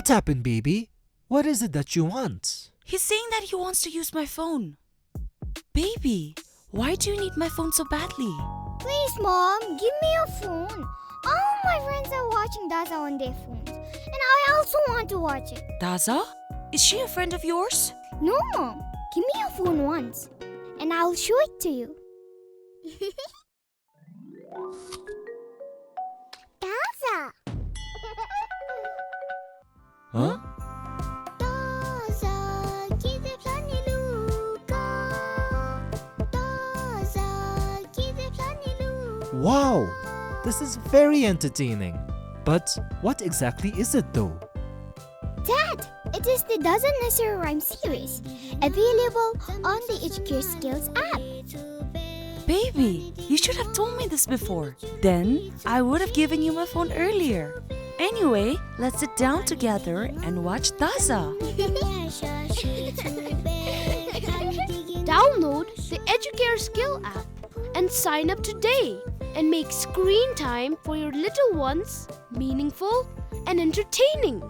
What happened, baby? What is it that you want? He's saying that he wants to use my phone. Baby, why do you need my phone so badly? Please, Mom, give me your phone. All my friends are watching Daza on their phones. And I also want to watch it. Daza? Is she a friend of yours? No, Mom. Give me your phone once. And I'll show it to you. Daza! Huh? Wow! This is very entertaining. But what exactly is it though? Dad, it is the Daza Nursery Rhyme series, available on the Educare Skills app. Baby, you should have told me this before. Then I would have given you my phone earlier. Anyway, let's sit down together and watch Daza. Download the Educare Skill app and sign up today and make screen time for your little ones meaningful and entertaining.